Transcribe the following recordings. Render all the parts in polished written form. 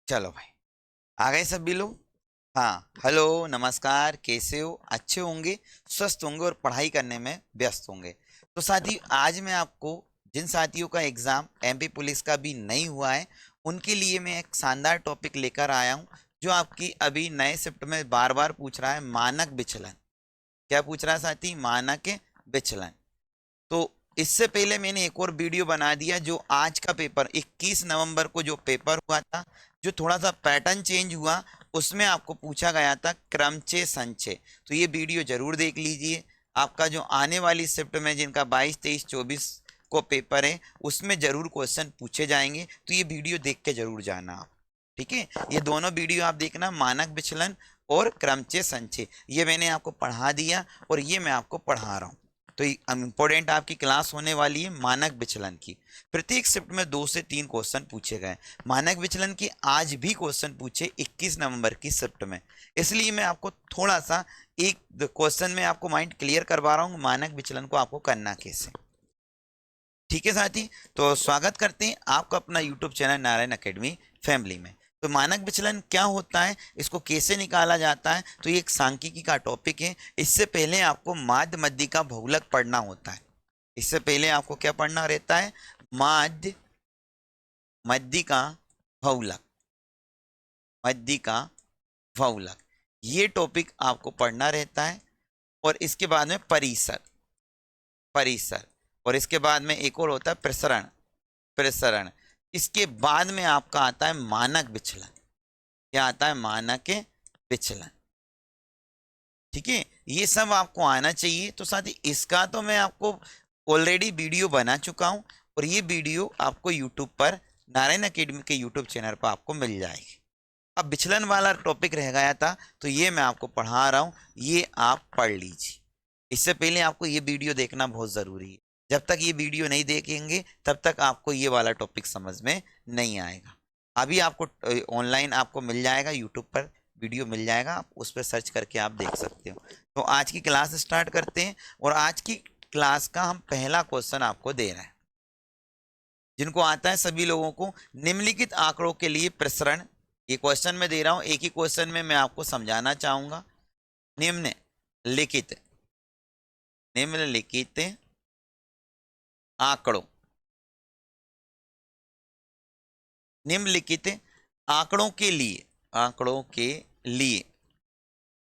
चलो भाई, आ गए सभी लोग। हाँ, हेलो नमस्कार, कैसे हो? अच्छे होंगे, स्वस्थ होंगे और पढ़ाई करने में व्यस्त होंगे। तो साथी, आज मैं आपको जिन साथियों का एग्जाम एमपी पुलिस का भी नहीं हुआ है, उनके लिए मैं एक शानदार टॉपिक लेकर आया हूँ, जो आपकी अभी नए शिफ्ट में बार बार पूछ रहा है, मानक विचलन। क्या पूछ रहा है साथी? मानक विचलन। तो इससे पहले मैंने एक और वीडियो बना दिया, जो आज का पेपर 21 नवंबर को जो पेपर हुआ था, जो थोड़ा सा पैटर्न चेंज हुआ, उसमें आपको पूछा गया था क्रमचय संचय। तो ये वीडियो जरूर देख लीजिए। आपका जो आने वाली शिफ्ट में जिनका 22 23 24 को पेपर है, उसमें जरूर क्वेश्चन पूछे जाएंगे, तो ये वीडियो देख के जरूर जाना आप। ठीक है, ये दोनों वीडियो आप देखना, मानक विचलन और क्रमचय संचय, ये मैंने आपको पढ़ा दिया और ये मैं आपको पढ़ा रहा हूँ। तो इम्पोर्टेंट आपकी क्लास होने वाली है मानक विचलन की। प्रत्येक शिफ्ट में 2 से 3 क्वेश्चन पूछे गए। मानक विचलन की आज भी क्वेश्चन पूछे 21 नवंबर की शिफ्ट में, इसलिए मैं आपको थोड़ा सा एक क्वेश्चन में आपको माइंड क्लियर करवा रहा हूँ, मानक विचलन को आपको करना कैसे। ठीक है साथी, तो स्वागत करते हैं आपका अपना YouTube channel Narayan academy family में। तो मानक विचलन क्या होता है, इसको कैसे निकाला जाता है, तो ये एक सांख्यिकी का टॉपिक है। इससे पहले आपको माध्य मध्य का बहुलक पढ़ना होता है। इससे पहले आपको क्या पढ़ना रहता है? माध्य मध्य का बहुलक। मध्य का बहुलक, ये टॉपिक आपको पढ़ना रहता है। और इसके बाद में परिसर। परिसर, और इसके बाद में एक और होता है प्रसरण। प्रसरण, इसके बाद में आपका आता है मानक विचलन। क्या आता है? मानक विचलन। ठीक है, ये सब आपको आना चाहिए। तो साथ ही इसका तो मैं आपको ऑलरेडी वीडियो बना चुका हूं, और ये वीडियो आपको यूट्यूब पर नारायण अकेडमी के यूट्यूब चैनल पर आपको मिल जाएगी। अब विचलन वाला टॉपिक रह गया था, तो ये मैं आपको पढ़ा रहा हूं, ये आप पढ़ लीजिए। इससे पहले आपको ये वीडियो देखना बहुत ज़रूरी है। जब तक ये वीडियो नहीं देखेंगे, तब तक आपको ये वाला टॉपिक समझ में नहीं आएगा। अभी आपको ऑनलाइन आपको मिल जाएगा, यूट्यूब पर वीडियो मिल जाएगा, आप उस पर सर्च करके आप देख सकते हो। तो आज की क्लास स्टार्ट करते हैं, और आज की क्लास का हम पहला क्वेश्चन आपको दे रहे हैं। जिनको आता है सभी लोगों को, निम्नलिखित आंकड़ों के लिए प्रसरण। ये क्वेश्चन मैं दे रहा हूं, एक ही क्वेश्चन में मैं आपको समझाना चाहूंगा। निम्नलिखित निम्नलिखित आंकड़ों, निम्नलिखित आंकड़ों के लिए, आंकड़ों के लिए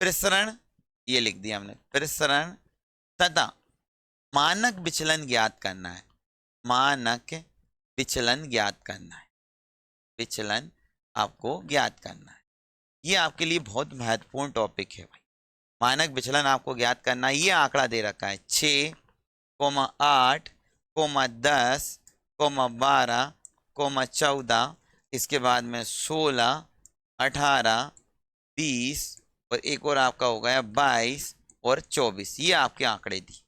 प्रसरण, ये लिख दिया हमने, प्रसरण तथा मानक विचलन ज्ञात करना है। मानक विचलन ज्ञात करना है। विचलन आपको ज्ञात करना है। ये आपके लिए बहुत महत्वपूर्ण टॉपिक है भाई। मानक विचलन आपको ज्ञात करना है। ये आंकड़ा दे रखा है 6,8, 10, 12, 14, इसके बाद में 16, 18, 20, और एक और आपका हो गया 22 और 24। ये आपके आंकड़े दी,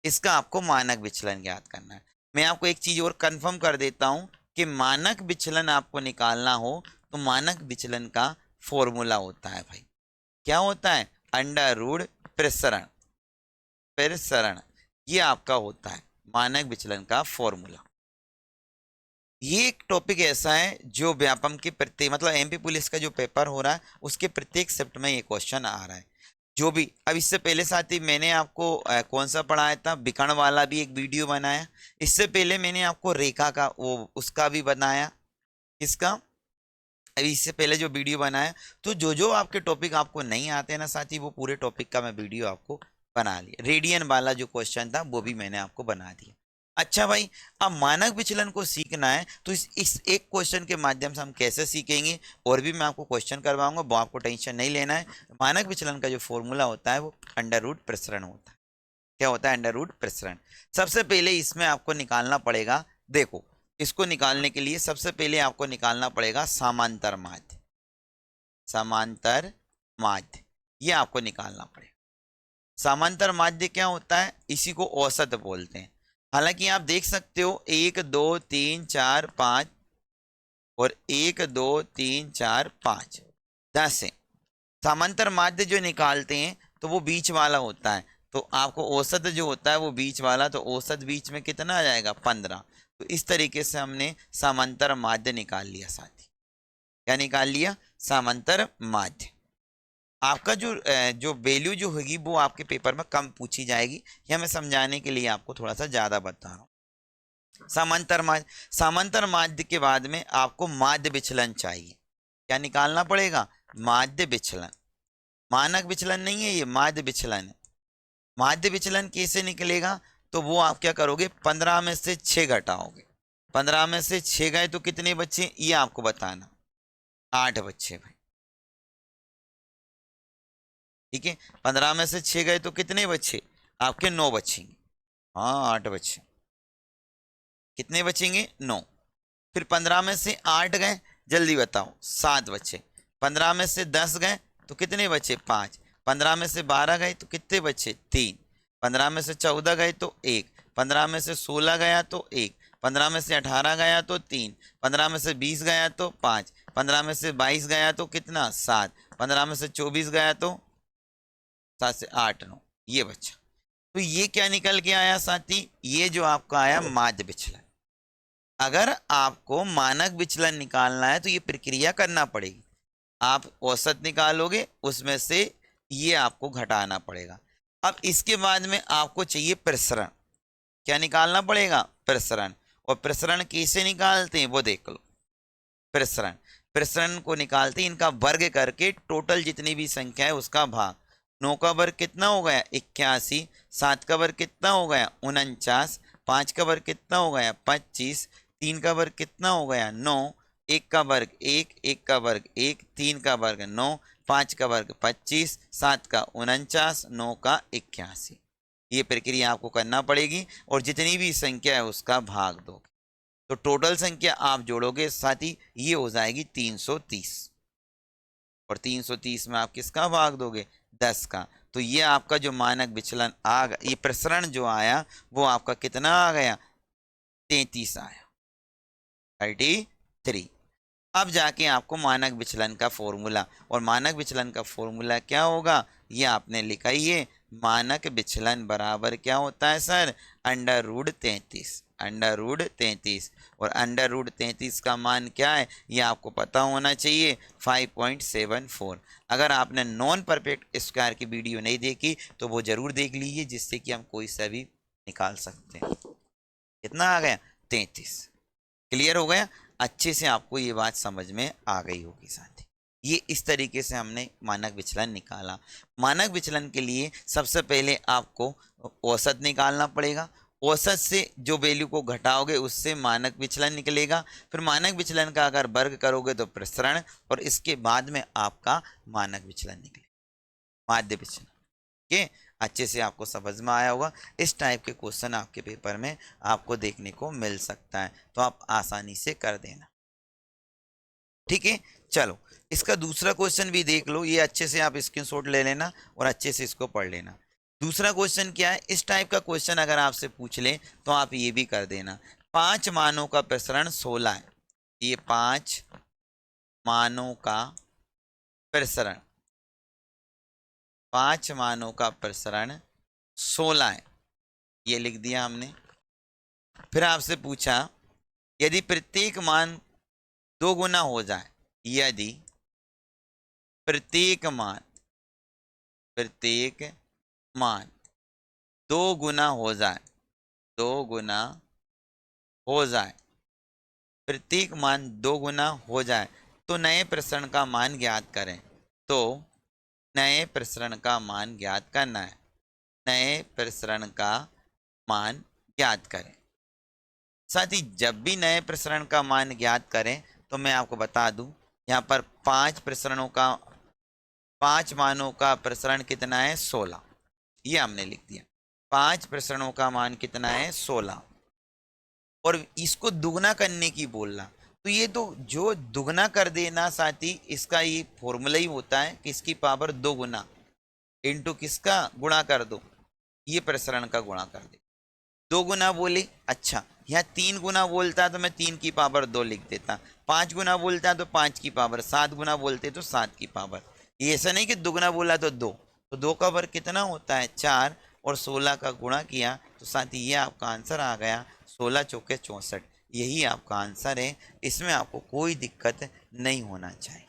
इसका आपको मानक विचलन ज्ञात करना है। मैं आपको एक चीज और कंफर्म कर देता हूं कि मानक विचलन आपको निकालना हो, तो मानक विचलन का फॉर्मूला होता है भाई। क्या होता है? अंडर रूट प्रसरण। प्रसरण, ये आपका होता है मानक विचलन का फॉर्मूला। ये एक टॉपिक ऐसा है जो व्यापम के प्रत्येक, मतलब एमपी पुलिस का जो पेपर हो रहा है, उसके प्रत्येक शिफ्ट में ये क्वेश्चन आ रहा है। जो भी, अब इससे पहले साथी मैंने आपको कौन सा पढ़ाया था, विकर्ण वाला भी एक वीडियो बनाया। इससे पहले मैंने आपको रेखा का वो उसका भी बनाया। किसका? अभी इससे पहले जो वीडियो बनाया। तो जो जो आपके टॉपिक आपको नहीं आते हैं ना साथी, वो पूरे टॉपिक का मैं वीडियो आपको बना लिया। रेडियन वाला जो क्वेश्चन था वो भी मैंने आपको बना दिया। अच्छा भाई, अब मानक विचलन को सीखना है, तो इस एक क्वेश्चन के माध्यम से हम कैसे सीखेंगे, और भी मैं आपको क्वेश्चन करवाऊंगा, वो आपको टेंशन नहीं लेना है। मानक विचलन का जो फॉर्मूला होता है वो अंडर रूट प्रसरण होता है। क्या होता है? अंडर रूट प्रसरण। सबसे पहले इसमें आपको निकालना पड़ेगा, देखो, इसको निकालने के लिए सबसे पहले आपको निकालना पड़ेगा समांतर माध्य। समांतर माध्य, ये आपको निकालना पड़ेगा। समांतर माध्य क्या होता है? इसी को औसत बोलते हैं। हालांकि आप देख सकते हो 1 2 3 4 5, और 1 2 3 4 5 10 है। समांतर माध्य जो निकालते हैं तो वो बीच वाला होता है। तो आपको औसत जो होता है वो बीच वाला, तो औसत बीच में कितना आ जाएगा? 15। तो इस तरीके से हमने समांतर माध्य निकाल लिया साथी। क्या निकाल लिया? समांतर माध्य। आपका जो वैल्यू जो होगी वो आपके पेपर में कम पूछी जाएगी, यह मैं समझाने के लिए आपको थोड़ा सा ज्यादा बता रहा हूँ। समांतर माध्य, समांतर माध्य के बाद में आपको माध्य विचलन चाहिए। क्या निकालना पड़ेगा? माध्य विचलन। मानक विचलन नहीं है ये, माध्य विचलन है। माध्य विचलन कैसे निकलेगा? तो वो आप क्या करोगे, 15 में से 6 घटाओगे। 15 में से 6 गए तो कितने बच्चे, ये आपको बताना। 8 बच्चे भाई, ठीक है। 15 में से 6 गए तो कितने बच्चे आपके? 9 बचेंगे। हाँ 8 बच्चे, कितने बचेंगे? 9। फिर 15 में से 8 गए, जल्दी बताओ, 7 बच्चे। 15 में से 10 गए तो कितने बचे? 5। 15 में से 12 गए तो कितने बचे? 3। 15 में से 14 गए तो 1। 15 में से 16 गया तो 1। 15 में से 18 गया तो 3। 15 में से 20 गया तो 5। 15 में से 22 गया तो कितना? 7। 15 में से 24 गया तो 7 से 8 9, ये बच्चा। तो ये क्या निकल के आया साथी? ये जो आपका आया माध्य विचलन। अगर आपको मानक विचलन निकालना है तो ये प्रक्रिया करना पड़ेगी। आप औसत निकालोगे, उसमें से ये आपको घटाना पड़ेगा। अब इसके बाद में आपको चाहिए प्रसरण। क्या निकालना पड़ेगा? प्रसरण। और प्रसरण कैसे निकालते हैं वो देख लो। प्रसरण, प्रसरण को निकालते हैं इनका वर्ग करके, टोटल जितनी भी संख्या है उसका भाग। 9 का वर्ग कितना हो गया? 81। 7 का वर्ग कितना हो गया? 49। 5 का वर्ग कितना हो गया? 25। 3 का वर्ग कितना हो गया? 9। 1 का वर्ग 1, 1 का वर्ग 1, 3 का वर्ग 9, 5 का वर्ग 25, 7 का 49, 9 का 81। ये प्रक्रिया आपको करना पड़ेगी और जितनी भी संख्या है उसका भाग दो। तो टोटल संख्या आप जोड़ोगे साथी, ये हो जाएगी 330। और 330 में आप किसका भाग दोगे? 10 का। तो ये आपका जो मानक विचलन आ गया, ये प्रसरण जो आया वो आपका कितना आ गया? 33 आया, 33। अब जाके आपको मानक विचलन का फॉर्मूला, और मानक विचलन का फॉर्मूला क्या होगा ये आपने लिखा ही है। मानक विचलन बराबर क्या होता है सर? √33। √33। और √33 का मान क्या है ये आपको पता होना चाहिए, 5.74। अगर आपने नॉन परफेक्ट स्क्वायर की वीडियो नहीं देखी तो वो जरूर देख लीजिए, जिससे कि हम कोई सा भी निकाल सकते हैं। कितना आ गया? 33। क्लियर हो गया? अच्छे से आपको ये बात समझ में आ गई होगी साथी। ये इस तरीके से हमने मानक विचलन निकाला। मानक विचलन के लिए सबसे पहले आपको औसत निकालना पड़ेगा। औसत से जो वैल्यू को घटाओगे उससे मानक विचलन निकलेगा। फिर मानक विचलन का अगर वर्ग करोगे तो प्रसरण, और इसके बाद में आपका मानक विचलन निकलेगा, माध्य विचलन। ठीक, अच्छे से आपको समझ में आया होगा। इस टाइप के क्वेश्चन आपके पेपर में आपको देखने को मिल सकता है, तो आप आसानी से कर देना। ठीक है, चलो इसका दूसरा क्वेश्चन भी देख लो। ये अच्छे से आप स्क्रीनशॉट ले लेना और अच्छे से इसको पढ़ लेना। दूसरा क्वेश्चन क्या है? इस टाइप का क्वेश्चन अगर आपसे पूछ ले तो आप ये भी कर देना। 5 मानों का प्रसरण 16 है। ये 5 मानों का प्रसरण, 5 मानों का प्रसरण 16 है, ये लिख दिया हमने। फिर आपसे पूछा यदि प्रत्येक मान 2 गुना हो जाए, यदि प्रत्येक मान 2 गुना हो जाए, 2 गुना हो जाए, प्रत्येक मान 2 गुना हो जाए तो नए प्रसरण का मान ज्ञात करें। तो नए प्रसरण का मान ज्ञात करना है। नए प्रसरण का मान ज्ञात करें। साथ ही जब भी नए प्रसरण का मान ज्ञात करें तो मैं आपको बता दूं, यहाँ पर 5 प्रसरणों का, 5 मानों का प्रसरण कितना है? 16। ये हमने लिख दिया। 5 प्रसरणों का मान कितना है? 16। और इसको दुगना करने की बोलना, तो ये तो जो दुगना कर देना साथी, इसका ये फॉर्मूला ही होता है कि इसकी पावर 2 गुना इंटू किसका गुणा कर दो, ये प्रसरण का गुणा कर दे। 2 गुना बोले, अच्छा यहाँ 3 गुना बोलता तो मैं 3 की पावर 2 लिख देता। 5 गुना बोलता तो 5 की पावर, 7 गुना बोलते तो 7 की पावर। ये ऐसा नहीं कि दुगना बोला तो 2, तो 2 का वर्ग कितना होता है? 4, और 16 का गुणा किया तो साथ ही ये आपका आंसर आ गया 16 चौके 64। यही आपका आंसर है। इसमें आपको कोई दिक्कत नहीं होना चाहिए।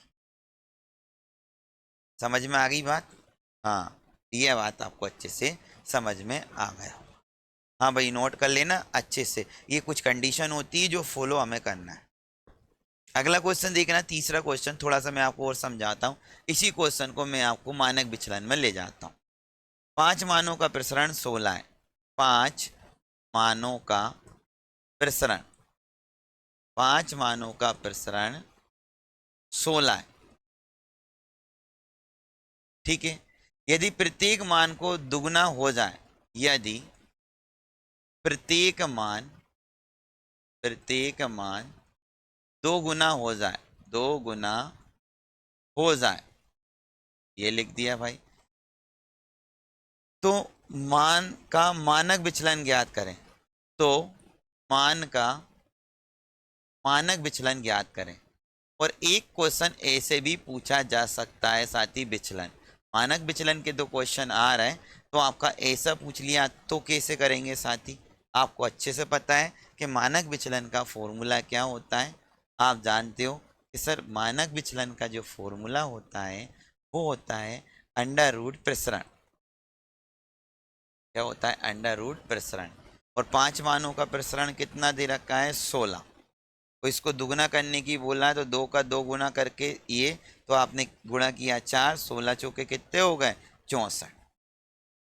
समझ में आ गई बात? हाँ, यह बात आपको अच्छे से समझ में आ गया। हाँ भाई, नोट कर लेना अच्छे से। ये कुछ कंडीशन होती है जो फॉलो हमें करना है। अगला क्वेश्चन देखना, तीसरा क्वेश्चन, थोड़ा सा मैं आपको और समझाता हूँ। इसी क्वेश्चन को मैं आपको मानक विचलन में ले जाता हूँ। 5 मानों का प्रसरण 16 है। 5 मानों का प्रसरण, 5 मानों का प्रसरण 16 है। ठीक है। यदि प्रत्येक मान को दुगना हो जाए, यदि प्रत्येक मान 2 गुना हो जाए, 2 गुना हो जाए, ये लिख दिया भाई, तो मान का मानक विचलन ज्ञात करें। तो मान का मानक विचलन ज्ञात करें। और एक क्वेश्चन ऐसे भी पूछा जा सकता है साथी, विचलन, मानक विचलन के 2 क्वेश्चन आ रहे हैं, तो आपका ऐसा पूछ लिया तो कैसे करेंगे साथी? आपको अच्छे से पता है कि मानक विचलन का फॉर्मूला क्या होता है। आप जानते हो कि सर मानक विचलन का जो फॉर्मूला होता है वो होता है अंडर रूट प्रसरण। क्या होता है? अंडर रूट प्रसरण। और 5 मानों का प्रसरण कितना दे रखा है? 16। तो इसको दुगना करने की बोला है, तो 2 का 2 गुना करके ये, तो आपने गुणा किया 4, 16 चौके कितने हो गए? 64।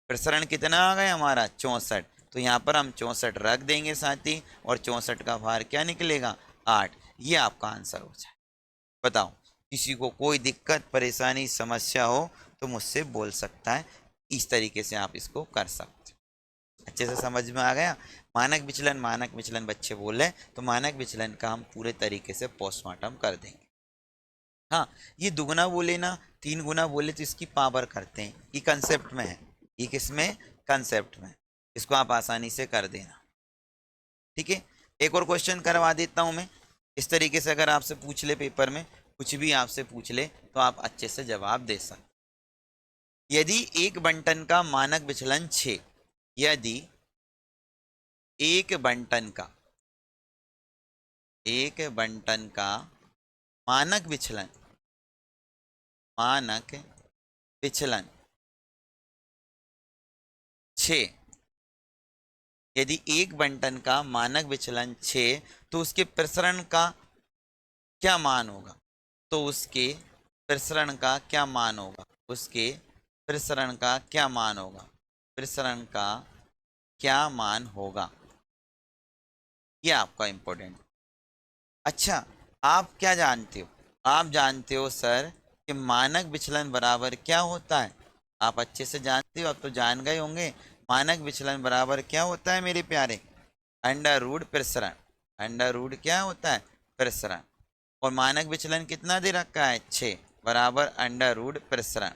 प्रसरण कितना आ गया हमारा? 64। तो यहाँ पर हम 64 रख देंगे साथी, और 64 का भार क्या निकलेगा? 8। ये आपका आंसर हो जाए। बताओ, किसी को कोई दिक्कत परेशानी समस्या हो तो मुझसे बोल सकता है। इस तरीके से आप इसको कर सकते हो। अच्छे से समझ में आ गया? मानक विचलन बच्चे बोले तो मानक विचलन का हम पूरे तरीके से पोस्टमार्टम कर देंगे। हाँ, ये दुगना बोले ना 3 गुना बोले तो इसकी पावर करते हैं, ये कंसेप्ट में है। ये किसमें? कंसेप्ट में। इसको आप आसानी से कर देना। ठीक है। एक और क्वेश्चन करवा देता हूं मैं। इस तरीके से अगर आपसे पूछ ले पेपर में, कुछ भी आपसे पूछ ले तो आप अच्छे से जवाब दे सकते। यदि एक बंटन का मानक विचलन 6, यदि एक बंटन का मानक विचलन मानक विचलन 6, यदि एक बंटन का मानक विचलन 6, तो उसके प्रसरण का क्या मान होगा? तो उसके प्रसरण का क्या मान होगा? उसके प्रसरण का क्या मान होगा? प्रसरण का क्या मान होगा? ये आपका इंपॉर्टेंट। अच्छा, आप क्या जानते हो? आप जानते हो सर कि मानक विचलन बराबर क्या होता है? आप अच्छे से जानते हो, अब तो जान गए होंगे। मानक विचलन बराबर क्या होता है मेरे प्यारे? अंडर रूट प्रसरण। अंडर रूट क्या होता है? प्रसरण। और मानक विचलन कितना दे रखा है? 6 बराबर अंडर रूट प्रसरण।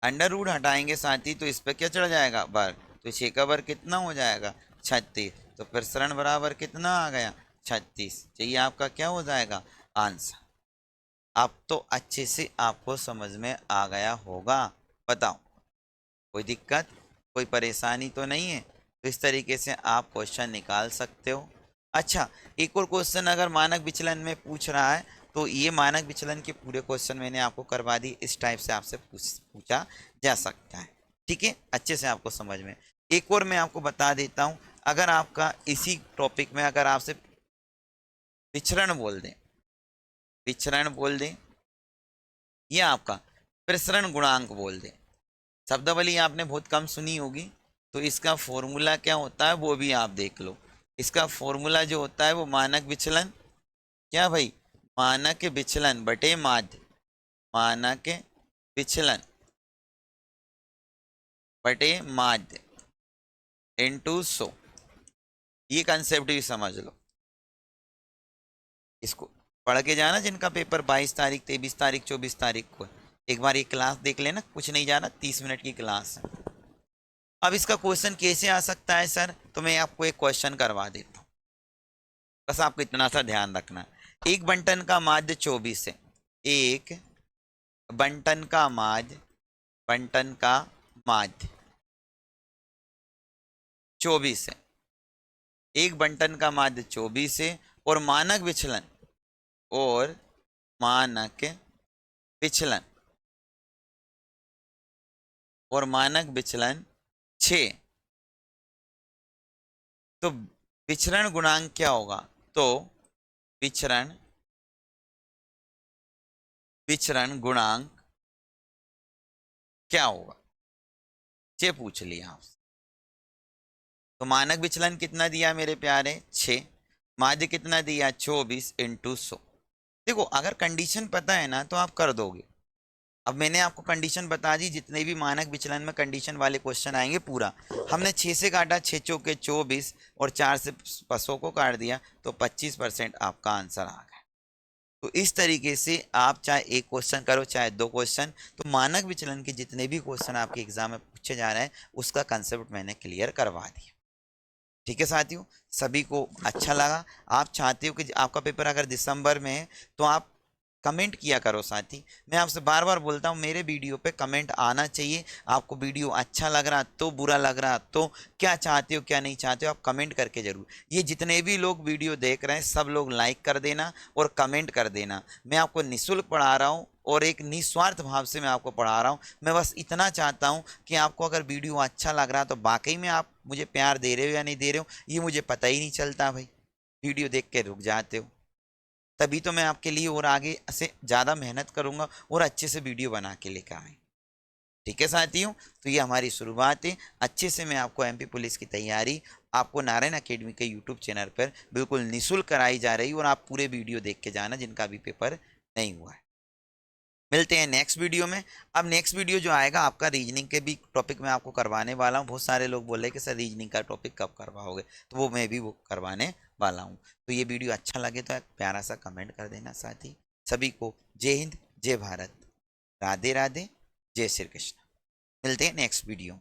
अंडर रूट हटाएंगे साथी तो इस पर क्या चढ़ जाएगा? वर्ग। तो 6 का वर्ग कितना हो जाएगा? 36। तो प्रसरण बराबर कितना आ गया? 36। चाहिए आपका क्या हो जाएगा? आंसर। अब तो अच्छे से आपको समझ में आ गया होगा। बताओ, कोई दिक्कत कोई परेशानी तो नहीं है? तो इस तरीके से आप क्वेश्चन निकाल सकते हो। अच्छा, एक और क्वेश्चन अगर मानक विचलन में पूछ रहा है तो ये मानक विचलन के पूरे क्वेश्चन मैंने आपको करवा दी। इस टाइप से आपसे पूछा जा सकता है। ठीक है, अच्छे से आपको समझ में। एक और मैं आपको बता देता हूँ, अगर आपका इसी टॉपिक में अगर आपसे विचरण बोल दें, विचरण बोल दें, या आपका प्रसरण गुणांक बोल दें, शब्दावली आपने बहुत कम सुनी होगी, तो इसका फॉर्मूला क्या होता है वो भी आप देख लो। इसका फॉर्मूला जो होता है वो मानक विचलन, क्या भाई? मानक विचलन बटे माध्य, मानक विचलन बटे माध्य इनटू 100। ये कंसेप्ट भी समझ लो। इसको पढ़ के जाना, जिनका पेपर 22 तारीख 23 तारीख 24 तारीख को, एक बार ये क्लास देख लेना, कुछ नहीं जाना, 30 मिनट की क्लास है। अब इसका क्वेश्चन कैसे आ सकता है सर? तो मैं आपको एक क्वेश्चन करवा देता हूँ, बस आपको इतना सा ध्यान रखना। एक बंटन का माध्य 24 है। एक बंटन का माध्य, बंटन का माध्य 24 है। एक बंटन का माध्य 24 है और मानक विचलन और मानक विचलन और मानक विचलन 6। तो विचरण गुणांक क्या होगा? तो विचरण गुणांक क्या होगा ये पूछ लिया आपसे। तो मानक विचलन कितना दिया मेरे प्यारे? 6। माध्य कितना दिया? 24 इंटू 100। देखो अगर कंडीशन पता है ना तो आप कर दोगे। अब मैंने आपको कंडीशन बता दी, जितने भी मानक विचलन में कंडीशन वाले क्वेश्चन आएंगे पूरा हमने 6 से काटा, 6 चौके 24 और 4 से 500 को काट दिया तो 25% आपका आंसर आ गया। तो इस तरीके से आप चाहे एक क्वेश्चन करो चाहे दो क्वेश्चन, तो मानक विचलन के जितने भी क्वेश्चन आपके एग्जाम में पूछे जा रहे हैं उसका कंसेप्ट मैंने क्लियर करवा दिया। ठीक है साथियों, सभी को अच्छा लगा? आप चाहते हो कि आपका पेपर अगर दिसंबर में है तो आप कमेंट किया करो साथी। मैं आपसे बार बार बोलता हूँ मेरे वीडियो पे कमेंट आना चाहिए। आपको वीडियो अच्छा लग रहा तो, बुरा लग रहा तो, क्या चाहते हो क्या नहीं चाहते हो आप कमेंट करके जरूर। ये जितने भी लोग वीडियो देख रहे हैं सब लोग लाइक कर देना और कमेंट कर देना। मैं आपको निःशुल्क पढ़ा रहा हूँ और एक निस्वार्थ भाव से मैं आपको पढ़ा रहा हूँ। मैं बस इतना चाहता हूँ कि आपको अगर वीडियो अच्छा लग रहा तो वाकई में आप मुझे प्यार दे रहे हो या नहीं दे रहे हो ये मुझे पता ही नहीं चलता भाई। वीडियो देख के रुक जाते हो। तभी तो मैं आपके लिए और आगे से ज़्यादा मेहनत करूंगा और अच्छे से वीडियो बना के लेकर आए। ठीक है साथियों, तो ये हमारी शुरुआत है। अच्छे से मैं आपको एमपी पुलिस की तैयारी आपको नारायण अकेडमी के यूट्यूब चैनल पर बिल्कुल निःशुल्क कराई जा रही है और आप पूरे वीडियो देख के जाना जिनका भी पेपर नहीं हुआ है। मिलते हैं नेक्स्ट वीडियो में। अब नेक्स्ट वीडियो जो आएगा आपका रीजनिंग के भी टॉपिक मैं आपको करवाने वाला हूँ। बहुत सारे लोग बोल रहे हैं कि सर रीजनिंग का टॉपिक कब करवाओगे, तो वो मैं भी वो करवाने वाला हूँ। तो ये वीडियो अच्छा लगे तो एक प्यारा सा कमेंट कर देना साथी। सभी को जय हिंद, जय भारत, राधे राधे, जय श्री कृष्ण। मिलते हैं नेक्स्ट वीडियो।